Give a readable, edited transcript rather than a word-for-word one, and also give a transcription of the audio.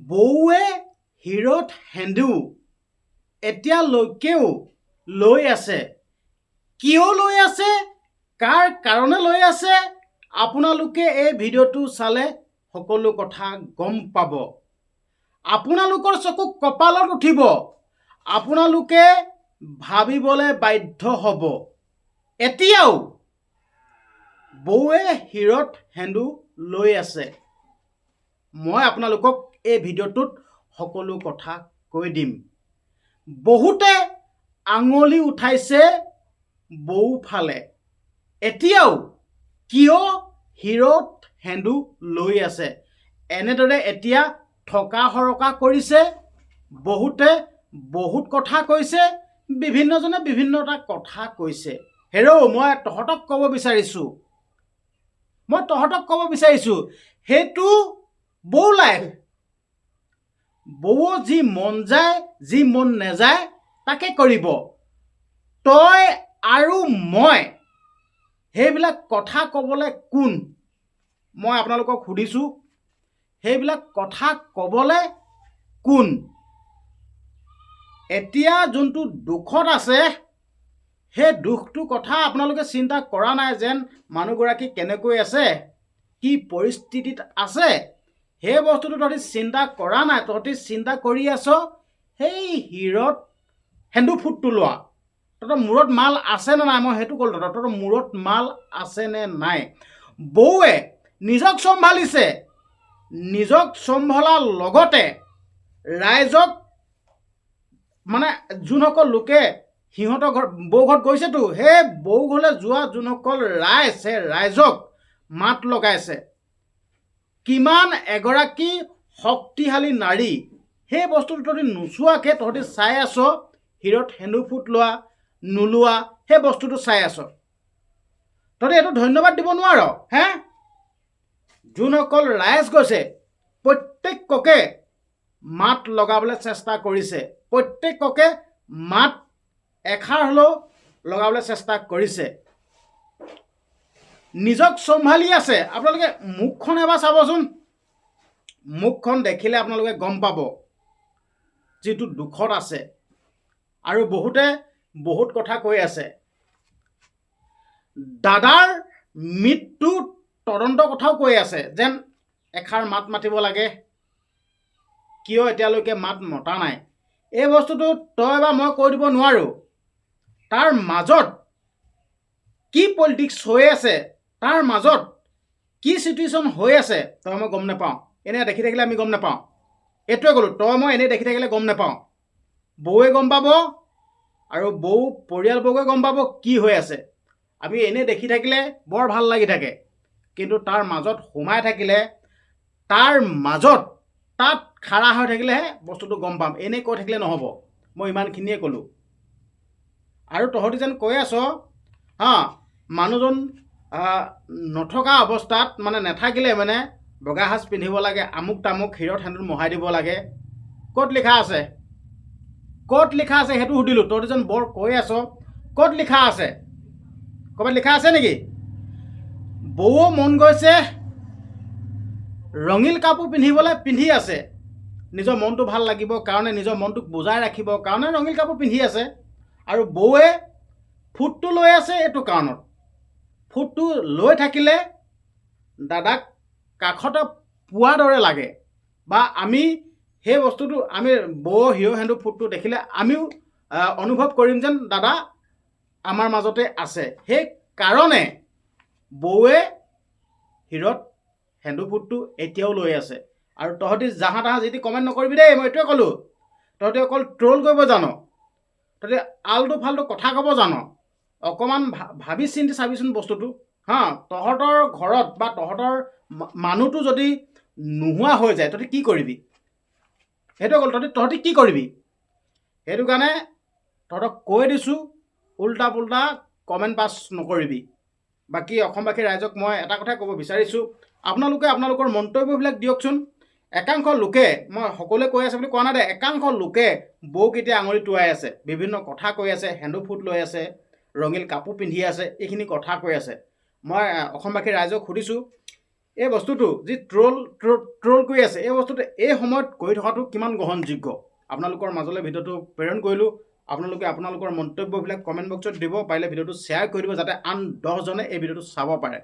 বৌৱে হিৰত সেন্দু এতিয়ালৈকেও লৈ আছে। কিয় লৈ আছে, কাৰ কাৰণে লৈ আছে, আপোনালোকে এই ভিডিঅ'টো চালে সকলো কথা গম পাব। আপোনালোকৰ চকু কপালত উঠিব, আপোনালোকে ভাবিবলৈ বাধ্য হ'ব। এতিয়াও বৌৱে হিৰত সেন্দু লৈ আছে। মই আপোনালোকক এই ভিডিঅ'টোত সকলো কথা কৈ দিম। বহুতে আঙুলি উঠাইছে বৌফালে। এতিয়াও কিয় হিৰত সেন্দু লৈ আছে, এনেদৰে এতিয়া ঠকা সৰকা কৰিছে। বহুতে বহুত কথা কৈছে, বিভিন্নজনে বিভিন্নটা কথা কৈছে। হেৰৌ মই তহঁতক ক'ব বিচাৰিছোঁ সেইটো বৌ লাইফ। বৌ যি মন যায়, যি মন নেযায় তাকে কৰিব। তই আৰু মই সেইবিলাক কথা ক'বলৈ কোন? মই আপোনালোকক সুধিছোঁ, সেইবিলাক কথা ক'বলৈ কোন? এতিয়া যোনটো দুখত আছে, সেই দুখটো কথা আপোনালোকে চিন্তা কৰা নাই যেন মানুহগৰাকী কেনেকৈ আছে, কি পৰিস্থিতিত আছে, সেই বস্তুটো তহঁতি চিন্তা কৰা নাই। তহঁতি চিন্তা কৰি আছ সেই হিৰত সেন্দু ফুটটো লোৱা। তহঁতৰ মূৰত মাল আছে নে নাই, মই সেইটো ক'লোঁ। তহঁতৰ মূৰত মাল আছে নে নাই? বৌৱে নিজক চম্ভালিছে, নিজক চম্ভালাৰ লগতে ৰাইজক, মানে যোনসকল লোকে সিহঁতৰ ঘৰ বৌ ঘৰত গৈছেতো, সেই বৌ ঘৰলৈ যোৱা যোনসকল ৰাইজ, সেই ৰাইজক মাত লগাইছে। কিমান এগৰাকী শক্তিশালী নাৰী, সেই বস্তুটো তহঁতি নোচোৱাকৈ তহঁতি চাই আছ হিৰত সেন্দু ফুট লোৱা নোলোৱা, সেই বস্তুটো চাই আছ। তহঁতি এইটো ধন্যবাদ দিব নোৱাৰ হে? যোনসকল ৰাইজ গৈছে প্ৰত্যেককে মাত লগাবলৈ চেষ্টা কৰিছে, প্ৰত্যেককে মাত এষাৰ হ'লেও লগাবলৈ চেষ্টা কৰিছে, নিজক চম্ভালি আছে। আপোনালোকে মুখখন এবাৰ চাবচোন, মুখখন দেখিলে আপোনালোকে গম পাব যিটো দুখত আছে। আৰু বহুতে বহুত কথা কৈ আছে। দাদাৰ মৃত্যু তদন্তৰ কথাও কৈ আছে, যেন এষাৰ মাত মাতিব লাগে, কিয় এতিয়ালৈকে মাত মতা নাই। এই বস্তুটো তই বা মই কৈ দিব নোৱাৰোঁ। তাৰ মাজত কি পলিটিক্স হৈ আছে, তাৰ মাজত কি চিটুৱেশ্যন হৈ আছে, তই মই গম নাপাওঁ। এনেই দেখি থাকিলে আমি গম নাপাওঁ। এইটোৱে ক'লোঁ, তই মই এনেই দেখি থাকিলে গম নাপাওঁ। বৌৱে গম পাব আৰু বৌ পৰিয়ালবৰ্গই গম পাব কি হৈ আছে। আমি এনেই দেখি থাকিলে বৰ ভাল লাগি থাকে, কিন্তু তাৰ মাজত সোমাই থাকিলে, তাৰ মাজত তাত খাৰা হৈ থাকিলেহে বস্তুটো গম পাম। এনেই কৈ থাকিলে নহ'ব। মই ইমানখিনিয়ে ক'লোঁ। আৰু তহঁতি যেন কৈ আছ মানুহজন নথকা অৱস্থাত, মানে নাথাকিলে মানে বগা সাজ পিন্ধিব লাগে, আমুক তামুক হিৰত সেন্দুৰ মোহাই দিব লাগে। ক'ত লিখা আছে? ক'ত লিখা আছে সেইটো সুধিলোঁ। তহঁতি যেন বৰ কৈ আছ, ক'ত লিখা আছে? ক'ৰবাত লিখা আছে নেকি? বৌ মন গৈছে ৰঙীল কাপোৰ পিন্ধিবলৈ, পিন্ধি আছে। নিজৰ মনটো ভাল লাগিব কাৰণে, নিজৰ মনটোক বুজাই ৰাখিবৰ কাৰণে ৰঙীল কাপোৰ পিন্ধি আছে। আৰু বৌৱে ফুটটো লৈ আছে এইটো কাৰণত। ফুটটো লৈ থাকিলে দাদাক কাষতে পোৱাৰ দৰে লাগে, বা আমি সেই বস্তুটো, আমি বৌ হিৰ সেন্দু ফুটটো দেখিলে আমিও অনুভৱ কৰিম যেন দাদা আমাৰ মাজতে আছে। সেইকাৰণে বৌৱে হিৰত সেন্দু ফুটটো এতিয়াও লৈ আছে। আৰু তহঁতি জাহা তাহা যি কমেণ্ট নকৰিবি দেই, মই এইটোৱে ক'লোঁ। তহঁতি অকল ট্ৰল কৰিব জান, তহঁতি আলটু ফাল্টু কথা ক'ব জান। অকণমান ভাবি চিন্তি চাবিচোন বস্তুটো। তহঁতৰ ঘৰত বা তহঁতৰ মানুহটো যদি নোহোৱা হৈ যায়, তহঁতি কি কৰিবি? সেইটোৱে ক'লোঁ, তহঁতি কি কৰিবি? সেইটো কাৰণে তহঁতক কৈ দিছোঁ, উল্টা পুল্টা কমেণ্ট পাছ নকৰিবি। বাকী অসমবাসী ৰাইজক মই এটা কথাই ক'ব বিচাৰিছোঁ, আপোনালোকে আপোনালোকৰ মন্তব্যবিলাক দিয়কচোন। একাংশ লোকে, মই সকলোৱে কৈ আছে বুলি কোৱা নাই দে, একাংশ লোকে বৌক এতিয়া আঙুলি টুৱাই আছে, বিভিন্ন কথা কৈ আছে, সেন্দু ফুট লৈ আছে, ৰঙীল কাপোৰ পিন্ধি আছে, এইখিনি কথা কৈ আছে। মই অসমবাসী ৰাইজক সুধিছোঁ, এই বস্তুটো যি ট্ৰল কৰি আছে, এই বস্তুটো এই সময়ত কৰি থকাটো কিমান গ্ৰহণযোগ্য? আপোনালোকৰ মাজলৈ ভিডিঅ'টো প্ৰেৰণ কৰিলোঁ। আপোনালোকে আপোনালোকৰ মন্তব্যবিলাক কমেণ্ট বক্সত দিব, পাৰিলে ভিডিঅ'টো শ্বেয়াৰ কৰি দিব যাতে আন 10জনে এই ভিডিঅ'টো চাব পাৰে।